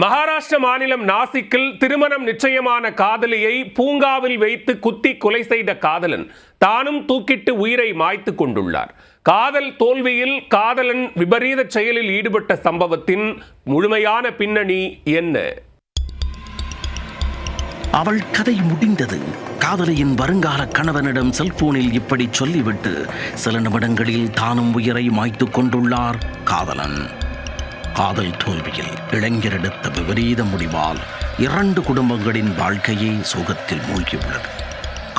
மகாராஷ்டிர மாநிலம் நாசிக்கில் திருமணம் நிச்சயமான காதலியை பூங்காவில் வைத்து குத்தி கொலை செய்த காதலன் தானும் தூக்கிட்டு உயிரை மாய்த்து கொண்டுள்ளார். காதல் தோல்வியில் காதலன் விபரீத செயலில் ஈடுபட்ட சம்பவத்தின் முழுமையான பின்னணி என்ன? அவள் கதை முடிந்தது. காதலியின் வருங்கால கணவனிடம் செல்போனில் இப்படி சொல்லிவிட்டு சில நிமிடங்களில் தானும் உயிரை மாய்த்து கொண்டுள்ளார் காதலன். காதல் தோல்வியில் இளைஞர் எடுத்த விபரீத முடிவால் 2 குடும்பங்களின் வாழ்க்கையே சோகத்தில் மூழ்கியுள்ளது.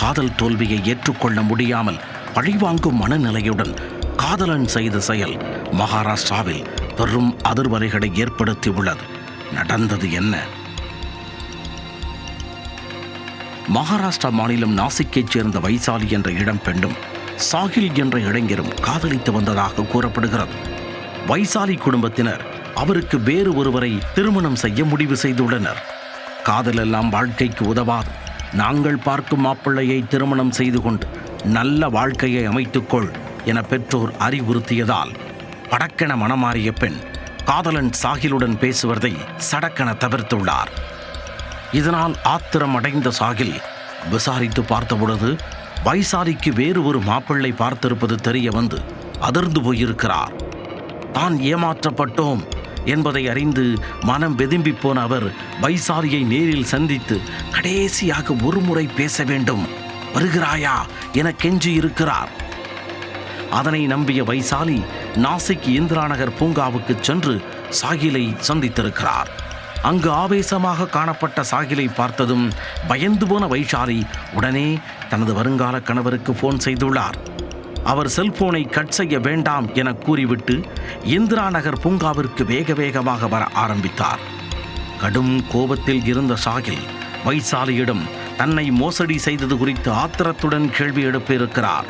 காதல் தோல்வியை ஏற்றுக்கொள்ள முடியாமல் பழிவாங்கும் மனநிலையுடன் காதலன் செய்த செயல் மகாராஷ்டிராவில் பெரும் அதிர்வலைகளை ஏற்படுத்தியுள்ளது. நடந்தது என்ன? மகாராஷ்டிரா மாநிலம் நாசிக்கைச் சேர்ந்த வைசாலி என்ற இளம் பெண்ணும் சாகில் என்ற இளைஞரும் காதலித்து வந்ததாக கூறப்படுகிறது. வைசாலி குடும்பத்தினர் அவருக்கு வேறு ஒருவரை திருமணம் செய்ய முடிவு செய்துள்ளனர். காதலெல்லாம் வாழ்க்கைக்கு உதவாது, நாங்கள் பார்க்கும் மாப்பிள்ளையை திருமணம் செய்து கொண்டு நல்ல வாழ்க்கையை அமைத்துக்கொள் என பெற்றோர் அறிவுறுத்தியதால் படக்கென மனமாறிய பெண் காதலன் சாகிலுடன் பேசுவதை சடக்கென தவிர்த்துள்ளார். இதனால் ஆத்திரம் அடைந்த சாகில் விசாரித்து பார்த்தபொழுது வைசாலிக்கு வேறு ஒரு மாப்பிள்ளை பார்த்திருப்பது தெரிய வந்து அதிர்ந்து போயிருக்கிறார். தான் ஏமாற்றப்பட்டோம் என்பதை அறிந்து மனம் வெதும்பி போன அவர் வைசாலியை நேரில் சந்தித்து கடைசியாக ஒரு முறை பேச வேண்டும், வருகிறாயா என கெஞ்சி இருக்கிறார். அதனை நம்பிய வைசாலி நாசிக் இந்திரா நகர் பூங்காவுக்கு சென்று சாகிலை சந்தித்திருக்கிறார். அங்கு ஆவேசமாக காணப்பட்ட சாகிலை பார்த்ததும் பயந்து போன வைசாலி உடனே தனது வருங்கால கணவருக்கு போன் செய்துள்ளார். அவர் செல்போனை கட் செய்ய வேண்டாம் என கூறிவிட்டு இந்திரா நகர் பூங்காவிற்கு வேக வேகமாக வர ஆரம்பித்தார். கடும் கோபத்தில் இருந்த சாகில் வைசாலியிடம் தன்னை மோசடி செய்தது குறித்து ஆத்திரத்துடன் கேள்வி எழுப்பியிருக்கிறார்.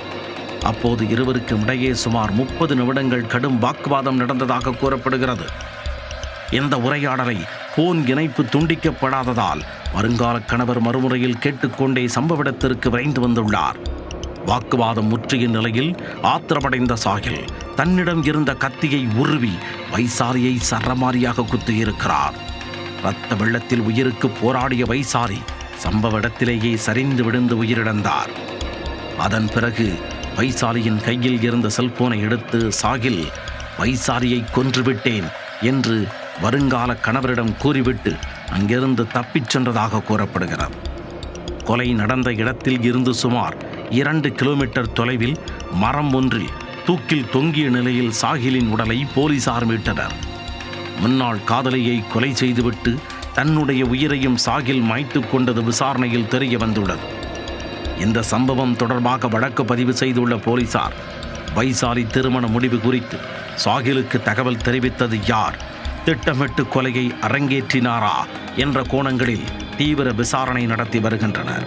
அப்போது இருவருக்கும் இடையே சுமார் 30 நிமிடங்கள் கடும் வாக்குவாதம் நடந்ததாக கூறப்படுகிறது. இந்த உரையாடலை போன் இணைப்பு துண்டிக்கப்படாததால் வருங்கால கணவர் மறுமுறையில் கேட்டுக்கொண்டே சம்பவ இடத்திற்கு விரைந்து வந்துள்ளார். வாக்குவாதம் முற்றிய நிலையில் ஆத்திரமடைந்த சாகில் தன்னிடம் இருந்த கத்தியை உருவி வைசாலியை சரமாரியாக குத்தியிருக்கிறார். இரத்த வெள்ளத்தில் உயிருக்கு போராடிய வைசாலி சம்பவ இடத்திலேயே சரிந்து விழுந்து உயிரிழந்தார். அதன் பிறகு வைசாலியின் கையில் இருந்த செல்போனை எடுத்து சாகில் வைசாலியை கொன்றுவிட்டேன் என்று வருங்கால கணவரிடம் கூறிவிட்டு அங்கிருந்து தப்பிச் சென்றதாக கூறப்படுகிறது. கொலை நடந்த இடத்தில் இருந்து சுமார் 2 கிலோமீட்டர் தொலைவில் மரம் ஒன்றில் தூக்கில் தொங்கிய நிலையில் சாகிலின் உடலை போலீசார் மீட்டனர். முன்னாள் காதலியை கொலை செய்துவிட்டு தன்னுடைய உயிரையும் சாகில் மாய்த்து கொண்டது விசாரணையில் தெரிய வந்துள்ளது. இந்த சம்பவம் தொடர்பாக வழக்கு பதிவு செய்துள்ள போலீசார் வைசாலி திருமண முடிவு குறித்து சாகிலுக்கு தகவல் தெரிவித்தது யார், திட்டமிட்டு கொலையை அரங்கேற்றினாரா என்ற கோணங்களில் தீவிர விசாரணை நடத்தி வருகின்றனர்.